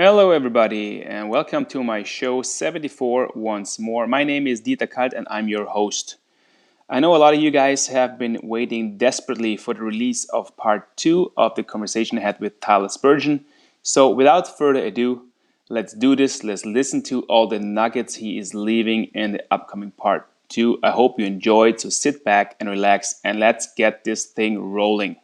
Hello, everybody, and welcome to my show 74 once more. My name is Dieter Kalt, and I'm your host. I know a lot of you guys have been waiting desperately for the release of part 2 of the conversation I had with Tyler Spurgeon. So, without further ado, let's do this. Let's listen to all the nuggets he is leaving in the upcoming part 2. I hope you enjoyed, so sit back and relax, and let's get this thing rolling.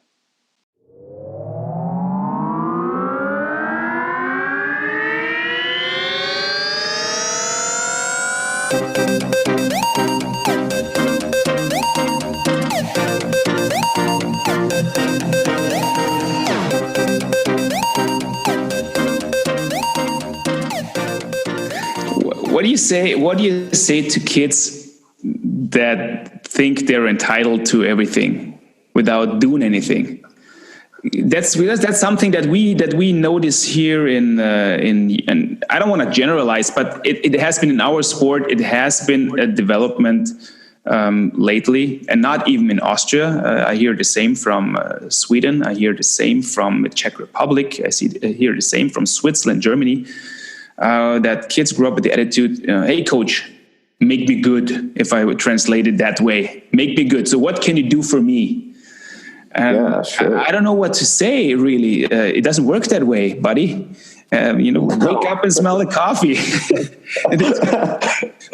What do you say? What do you say to kids that think they're entitled to everything without doing anything? That's something that we notice here in and I don't want to generalize, but it has been in our sport. It has been a development lately, and not even in Austria. I hear the same from Sweden. I hear the same from the Czech Republic. I hear the same from Switzerland, Germany. That kids grow up with the attitude, hey, coach, make me good, if I would translate it that way. Make me good. So what can you do for me? Yeah, sure. I don't know what to say, really. It doesn't work that way, buddy. Wake up and smell the coffee.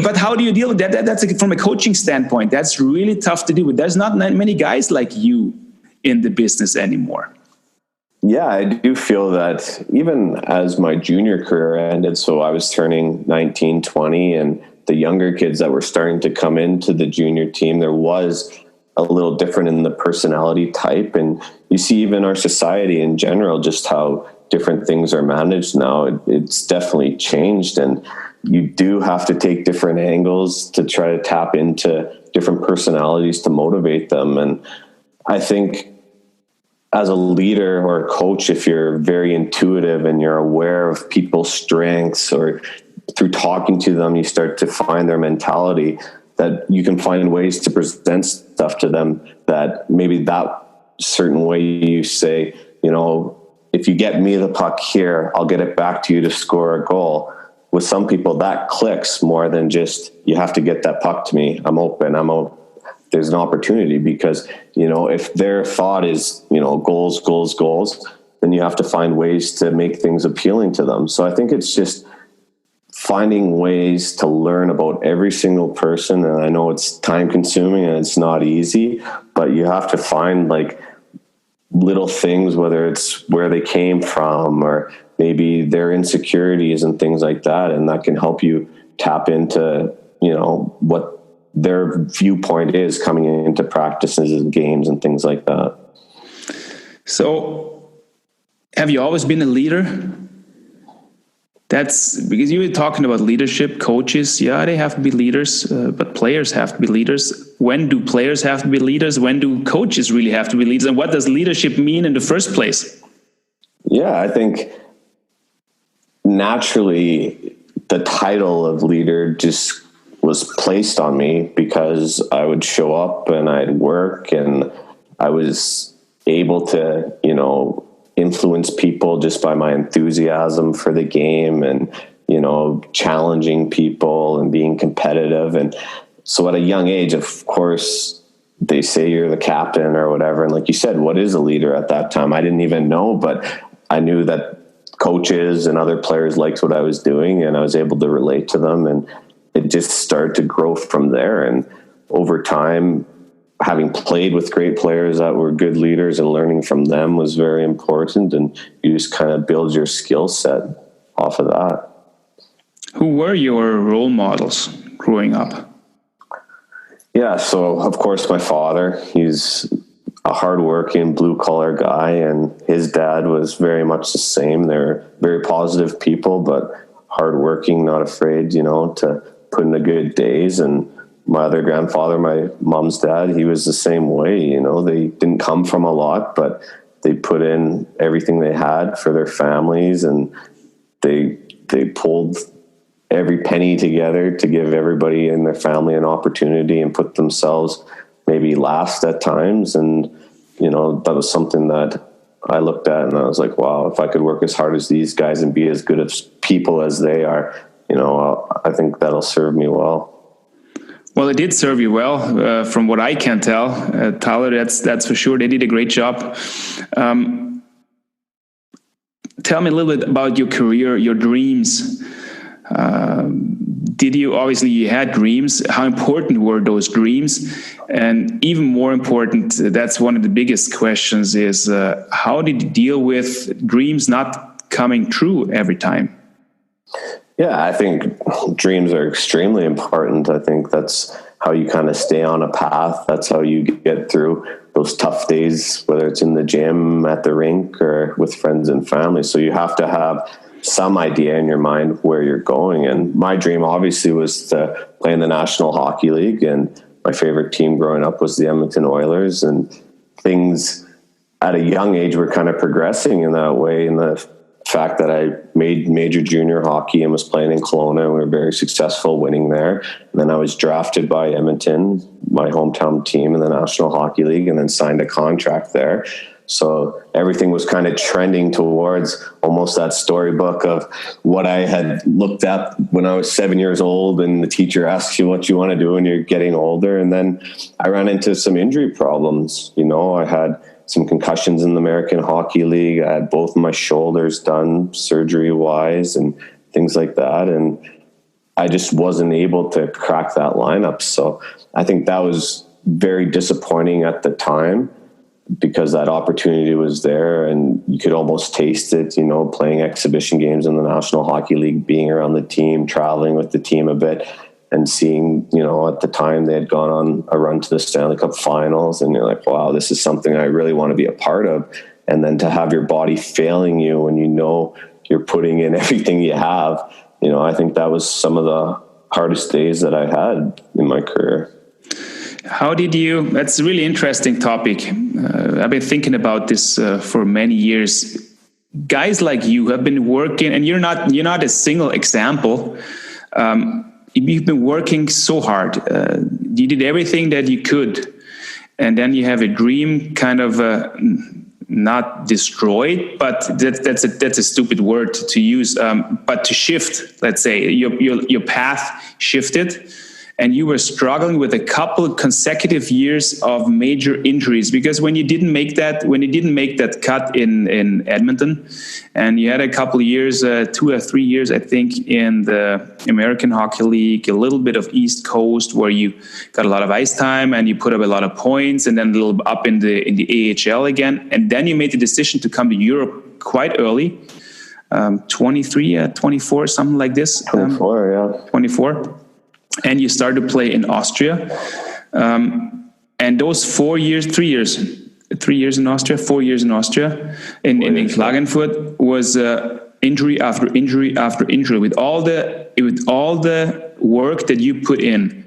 But how do you deal with that? That's from a coaching standpoint. That's really tough to deal with. There's not many guys like you in the business anymore. Yeah, I do feel that even as my junior career ended, so I was turning 19, 20, and the younger kids that were starting to come into the junior team, there was a little different in the personality type. And you see even our society in general, just how different things are managed now. It's definitely changed. And you do have to take different angles to try to tap into different personalities to motivate them. And I think as a leader or a coach, if you're very intuitive and you're aware of people's strengths, or through talking to them, you start to find their mentality, that you can find ways to present stuff to them that maybe that certain way you say, if you get me the puck here, I'll get it back to you to score a goal. With some people that clicks more than just, you have to get that puck to me. I'm open. There's an opportunity, because, if their thought is, goals, then you have to find ways to make things appealing to them. So I think it's just finding ways to learn about every single person. And I know it's time consuming and it's not easy, but you have to find like little things, whether it's where they came from or maybe their insecurities and things like that. And that can help you tap into, what their viewpoint is coming into practices and games and things like that. So have you always been a leader? That's because you were talking about leadership. Coaches, yeah, they have to be leaders, but players have to be leaders. When do players have to be leaders? When do coaches really have to be leaders? And what does leadership mean in the first place? Yeah, I think naturally the title of leader just was placed on me because I would show up and I'd work, and I was able to, influence people just by my enthusiasm for the game and, challenging people and being competitive. And so at a young age, of course, they say you're the captain or whatever. And like you said, what is a leader at that time? I didn't even know, but I knew that coaches and other players liked what I was doing, and I was able to relate to them, and it just started to grow from there. And over time, having played with great players that were good leaders and learning from them was very important. And you just kind of build your skill set off of that. Who were your role models growing up? Yeah, so of course my father, he's a hardworking blue collar guy, and his dad was very much the same. They're very positive people, but hardworking, not afraid, to put in the good days. And my other grandfather, my mom's dad, he was the same way. They didn't come from a lot, but they put in everything they had for their families, and they pulled every penny together to give everybody in their family an opportunity and put themselves maybe last at times. And, that was something that I looked at and I was like, wow, if I could work as hard as these guys and be as good as people as they are, I think that'll serve me well. Well, it did serve you well, from what I can tell, Tyler. That's for sure. They did a great job. Tell me a little bit about your career, your dreams. Obviously you had dreams. How important were those dreams? And even more important, that's one of the biggest questions is, how did you deal with dreams not coming true every time? Yeah, I think dreams are extremely important. I think that's how you kind of stay on a path. That's how you get through those tough days, whether it's in the gym, at the rink, or with friends and family. So you have to have some idea in your mind where you're going. And my dream obviously was to play in the National Hockey League. And my favorite team growing up was the Edmonton Oilers. And things at a young age were kind of progressing in that way. And the fact that I made major junior hockey and was playing in Kelowna, and we were very successful winning there. And then I was drafted by Edmonton, my hometown team, in the National Hockey League, and then signed a contract there. So everything was kind of trending towards almost that storybook of what I had looked at when I was 7 years old, and the teacher asks you what you want to do when you're getting older. And then I ran into some injury problems. I had some concussions in the American Hockey League. I had both of my shoulders done surgery-wise and things like that. And I just wasn't able to crack that lineup. So I think that was very disappointing at the time, because that opportunity was there and you could almost taste it, playing exhibition games in the National Hockey League, being around the team, traveling with the team a bit, and seeing, at the time they had gone on a run to the Stanley Cup Finals, and you're like, wow, this is something I really want to be a part of. And then to have your body failing you when you're putting in everything you have, I think that was some of the hardest days that I had in my career. That's a really interesting topic. I've been thinking about this for many years. Guys like you have been working, and you're not a single example. You've been working so hard. You did everything that you could. And then you have a dream kind of not destroyed, but that's a stupid word to use. But to shift, let's say, your path shifted. And you were struggling with a couple of consecutive years of major injuries, because when you didn't make that cut in Edmonton, and you had a couple of years, 2 or 3 years, I think, in the American Hockey League, a little bit of East Coast where you got a lot of ice time and you put up a lot of points, and then a little up in the AHL again, and then you made the decision to come to Europe quite early, 23, 24, something like this. 24, yeah. 24. And you started to play in Austria. And those 4 years, 3 years in Austria, 4 years in Austria, in Klagenfurt, was injury after injury after injury, with all the work that you put in.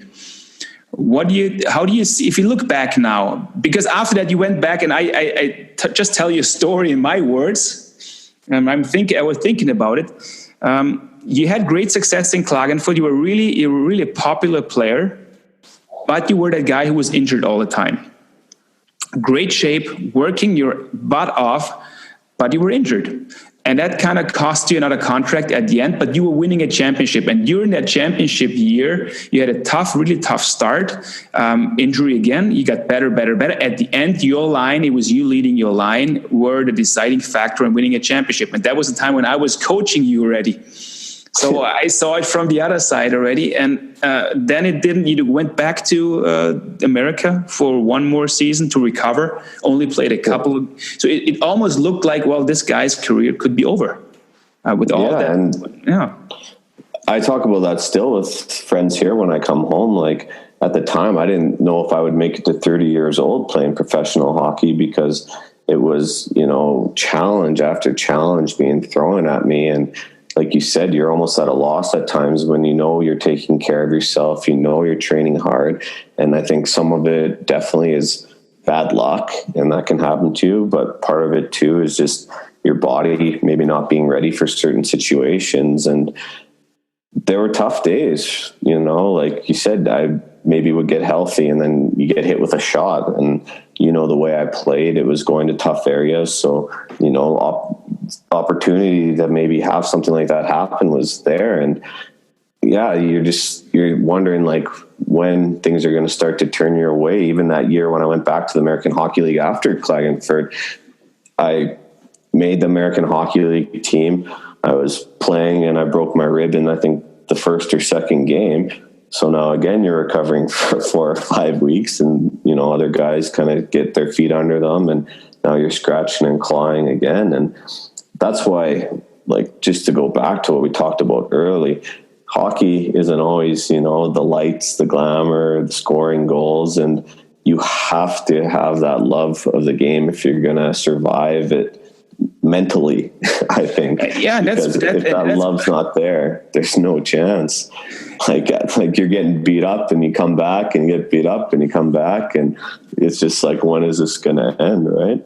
How do you see, if you look back now, because after that you went back, and I just tell you a story in my words, and I was thinking about it. You had great success in Klagenfurt. You were really a popular player, but you were that guy who was injured all the time. Great shape, working your butt off, but you were injured. And that kind of cost you another contract at the end, but you were winning a championship. And during that championship year, you had a really tough start. Injury again, you got better. At the end, it was you leading your line, were the deciding factor in winning a championship. And that was the time when I was coaching you already. So I saw it from the other side already. And then it didn't. You went back to America for one more season to recover, only played a couple of. So it almost looked like, well, this guy's career could be over with all that. And I talk about that still with friends here when I come home. Like, at the time, I didn't know if I would make it to 30 years old playing professional hockey, because it was, challenge after challenge being thrown at me. And like you said, you're almost at a loss at times when you're taking care of yourself, you're training hard. And I think some of it definitely is bad luck, and that can happen to you. But part of it too is just your body maybe not being ready for certain situations. And there were tough days, like you said, I maybe would get healthy and then you get hit with a shot, and the way I played, it was going to tough areas. So, opportunity to maybe have something like that happen was there. And yeah, you're wondering like when things are going to start to turn your way. Even that year when I went back to the American Hockey League after Klagenfurt, I made the American Hockey League team. I was playing and I broke my rib in, I think, the first or second game. So now again, you're recovering for 4 or 5 weeks, and, other guys kind of get their feet under them, and now you're scratching and clawing again. And that's why, like, just to go back to what we talked about early, hockey isn't always, the lights, the glamour, the scoring goals, and you have to have that love of the game if you're going to survive it mentally, I think. Yeah, if that love's not there, there's no chance. Like you're getting beat up and you come back, and you get beat up and you come back, and it's just like, when is this going to end, right?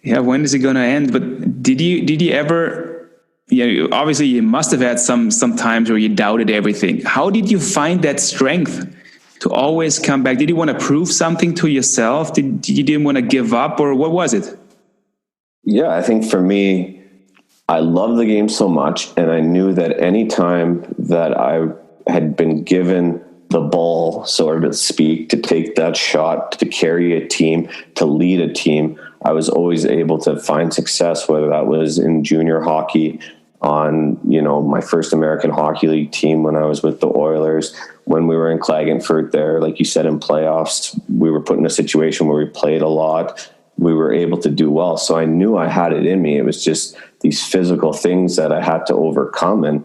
Yeah, when is it going to end? But did you ever? Yeah, obviously you must have had some times where you doubted everything. How did you find that strength to always come back? Did you want to prove something to yourself? Did you didn't want to give up, or what was it? Yeah, I think for me, I love the game so much, and I knew that any time that I had been given the ball, so to speak, to take that shot, to carry a team, to lead a team, I was always able to find success, whether that was in junior hockey, on, my first American Hockey League team when I was with the Oilers, when we were in Klagenfurt there, like you said, in playoffs, we were put in a situation where we played a lot. We were able to do well. So I knew I had it in me. It was just these physical things that I had to overcome. And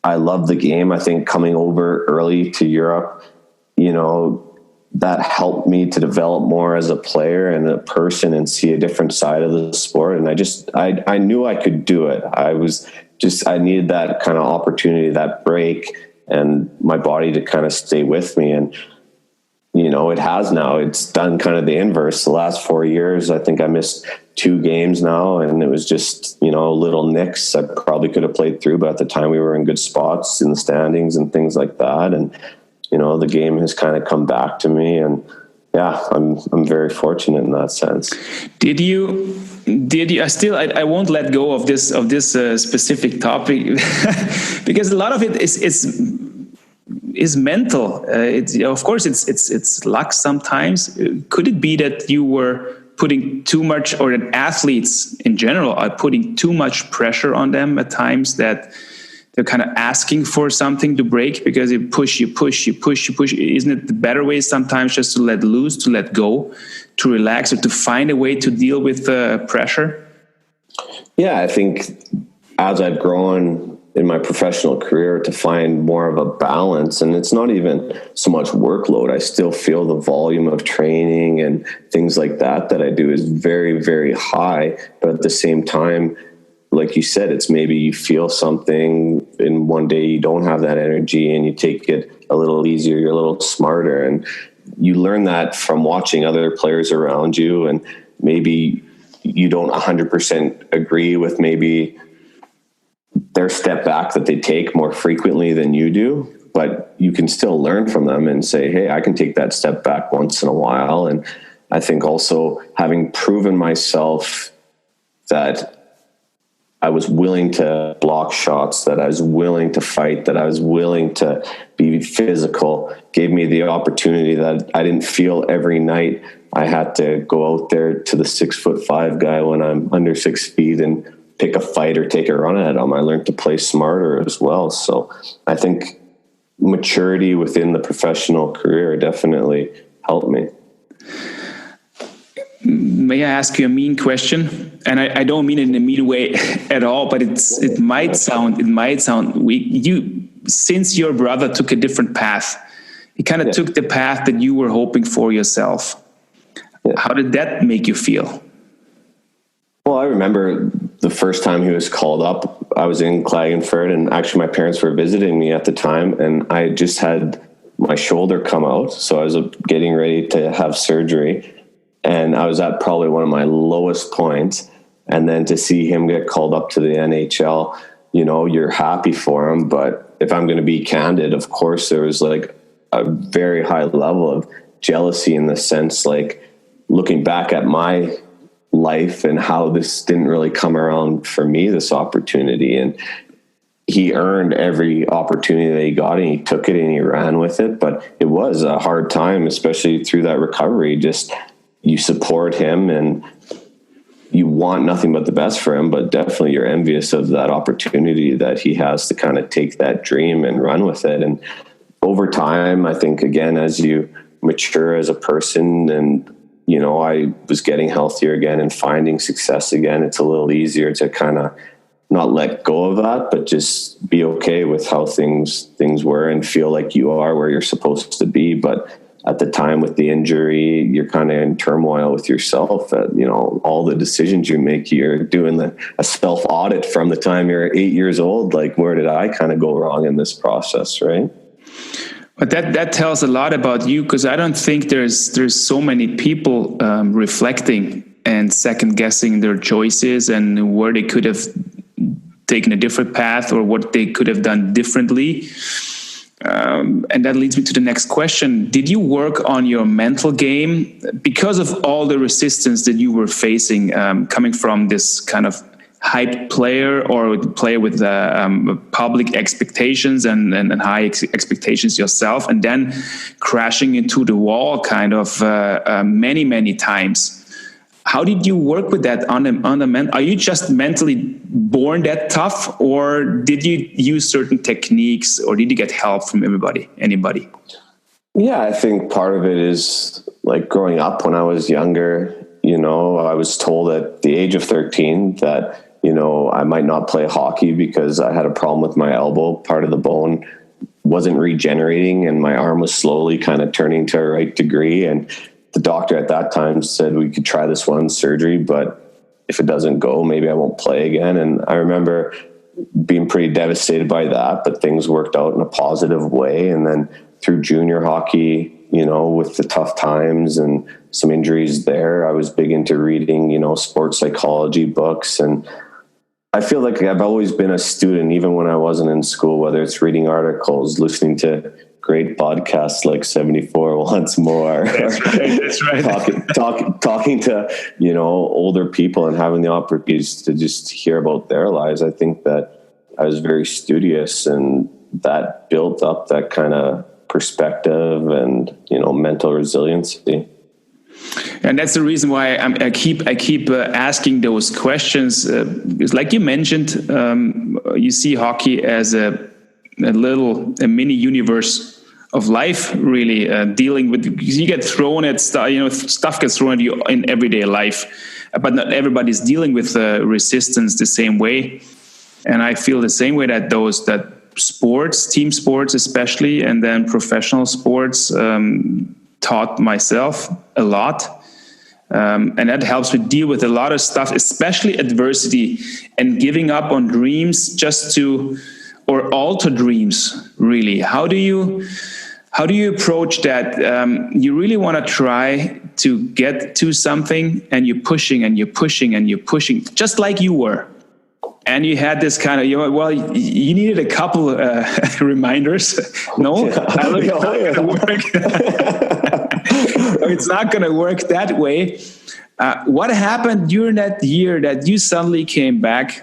I love the game. I think coming over early to Europe, that helped me to develop more as a player and a person and see a different side of the sport. And I knew I could do it. I needed that kind of opportunity, that break, and my body to kind of stay with me. And, it has now. It's done kind of the inverse. The last 4 years, I think I missed 2 games now, and it was just, little nicks I probably could have played through, but at the time we were in good spots in the standings and things like that. And, the game has kind of come back to me, and yeah, I'm very fortunate in that sense. Did you I won't let go of this specific topic because a lot of it is mental. Of course it's luck sometimes. Could it be that you were putting too much, or that athletes in general are putting too much pressure on them at times, that they're kind of asking for something to break because you push. Isn't it the better way sometimes just to let loose, to let go, to relax, or to find a way to deal with the pressure? Yeah, I think as I've grown in my professional career, to find more of a balance, and it's not even so much workload. I still feel the volume of training and things like that I do is very, very high. But at the same time, like you said, it's maybe you feel something and one day you don't have that energy and you take it a little easier, you're a little smarter. And you learn that from watching other players around you. And maybe you don't 100% agree with maybe their step back that they take more frequently than you do, but you can still learn from them and say, hey, I can take that step back once in a while. And I think also having proven myself that I was willing to block shots, that I was willing to fight, that I was willing to be physical, gave me the opportunity that I didn't feel every night I had to go out there to the 6'5" guy when I'm under 6 feet and pick a fight or take a run at him. I learned to play smarter as well. So I think maturity within the professional career definitely helped me. May I ask you a mean question? And I don't mean it in a mean way at all, but it might sound weak. Since your brother took a different path, he kind of took the path that you were hoping for yourself. Yeah. How did that make you feel? Well, I remember the first time he was called up, I was in Klagenfurt, and actually my parents were visiting me at the time, and I just had my shoulder come out. So I was getting ready to have surgery. And I was at probably one of my lowest points. And then to see him get called up to the NHL, you're happy for him. But if I'm going to be candid, of course, there was like a very high level of jealousy in the sense, like, looking back at my life and how this didn't really come around for me, this opportunity, and he earned every opportunity that he got, and he took it and he ran with it. But it was a hard time, especially through that recovery. Just, you support him and you want nothing but the best for him, but definitely you're envious of that opportunity that he has to kind of take that dream and run with it. And over time, I think, again, as you mature as a person, and, you know, I was getting healthier again and finding success again, it's a little easier to kind of not let go of that, but just be okay with how things were and feel like you are where you're supposed to be. But at the time with the injury, you're kind of in turmoil with yourself that, you know, all the decisions you make, you're doing a self audit from the time you're 8 years old. Like, where did I kind of go wrong in this process? Right. But that tells a lot about you, because I don't think there's so many people reflecting and second guessing their choices and where they could have taken a different path or what they could have done differently. And that leads me to the next question. Did you work on your mental game because of all the resistance that you were facing, coming from this kind of hyped player or player with public expectations and high expectations yourself, and then crashing into the wall kind of many times? How did you work with that on the Are you just mentally born that tough, or did you use certain techniques, or did you get help from anybody? Yeah, I think part of it is like growing up when I was younger, you know, I was told at the age of 13 that, you know, I might not play hockey because I had a problem with my elbow. Part of the bone wasn't regenerating and my arm was slowly kind of turning to a right degree. And the doctor at that time said we could try this one surgery, but if it doesn't go, maybe I won't play again. And I remember being pretty devastated by that, but things worked out in a positive way. And then through junior hockey, you know, with the tough times and some injuries there, I was big into reading, you know, sports psychology books. And I feel like I've always been a student, even when I wasn't in school, whether it's reading articles, listening to great podcasts like 74 Once More. That's right. talking to, you know, older people and having the opportunities to just hear about their lives. I think that I was very studious, and that built up that kind of perspective and, you know, mental resiliency. And that's the reason why I keep asking those questions. Because like you mentioned, you see hockey as a mini universe of life, really, dealing with, because you get thrown at stuff, you know, stuff gets thrown at you in everyday life, but not everybody's dealing with resistance the same way. And I feel the same way that sports, team sports especially, and then professional sports taught myself a lot. And that helps me deal with a lot of stuff, especially adversity and giving up on dreams or alter dreams, really. How do you approach that? You really want to try to get to something, and you're pushing and you're pushing and you're pushing, just like you were. And you had this kind of, you needed a couple reminders. No, it's not going to work that way. What happened during that year that you suddenly came back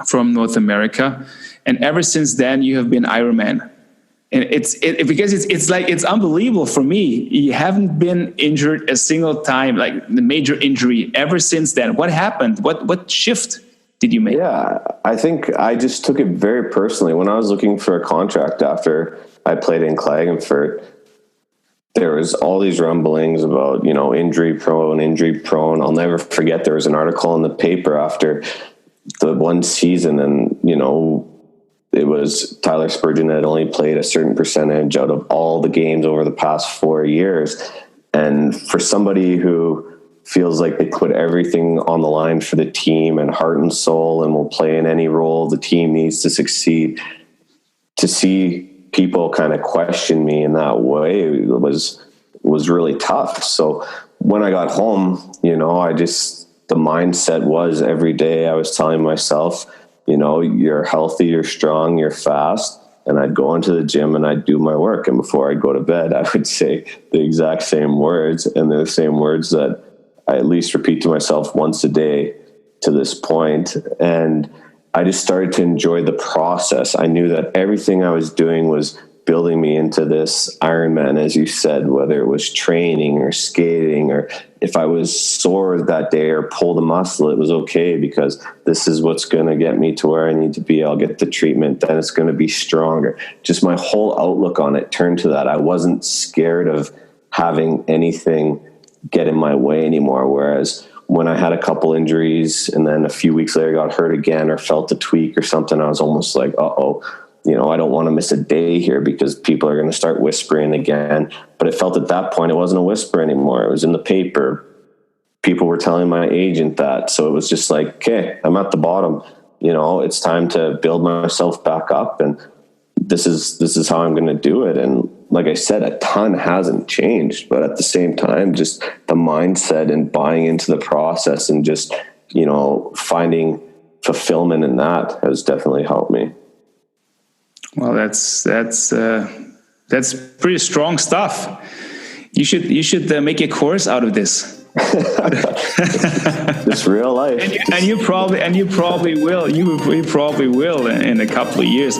from North America, and ever since then you have been Ironman? And it's unbelievable for me. You haven't been injured a single time, like the major injury, ever since then. What happened? What shift did you make? Yeah, I think I just took it very personally. When I was looking for a contract after I played in Klagenfurt, there was all these rumblings about, you know, injury prone. I'll never forget, there was an article in the paper after the one season, and, you know, it was Tyler Spurgeon had only played a certain percentage out of all the games over the past 4 years. And for somebody who feels like they put everything on the line for the team and heart and soul and will play in any role the team needs to succeed, to see people kind of question me in that way was really tough. So when I got home, you know, the mindset was every day I was telling myself, you know, you're healthy, you're strong, you're fast. and I'd go into the gym and I'd do my work. And before I'd go to bed, I would say the exact same words, and they're the same words that I at least repeat to myself once a day to this point. And I just started to enjoy the process. I knew that everything I was doing was building me into this Ironman, as you said, whether it was training or skating, or if I was sore that day or pulled a muscle, it was okay, because this is what's going to get me to where I need to be. I'll get the treatment, then it's going to be stronger. Just my whole outlook on it turned to that. I wasn't scared of having anything get in my way anymore. Whereas when I had a couple injuries and then a few weeks later got hurt again or felt a tweak or something, I was almost like, I don't want to miss a day here because people are going to start whispering again. But it felt at that point, it wasn't a whisper anymore. It was in the paper. People were telling my agent that. So it was just like, okay, I'm at the bottom. It's time to build myself back up. And this is how I'm going to do it. And like I said, a ton hasn't changed, but at the same time, just the mindset and buying into the process and just, finding fulfillment in that has definitely helped me. Well, that's pretty strong stuff. You should make a course out of this. It's real life, and you probably will. You probably will in a couple of years.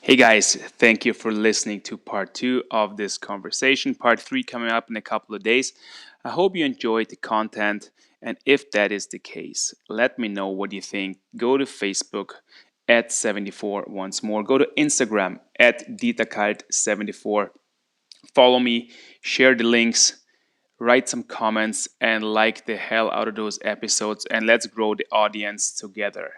Hey guys, thank you for listening to part 2 of this conversation. Part 3 coming up in a couple of days. I hope you enjoyed the content, and if that is the case, let me know what you think. Go to Facebook at 74 once more. Go to Instagram at DieterKalt74. Follow me, share the links, write some comments, and like the hell out of those episodes, and let's grow the audience together.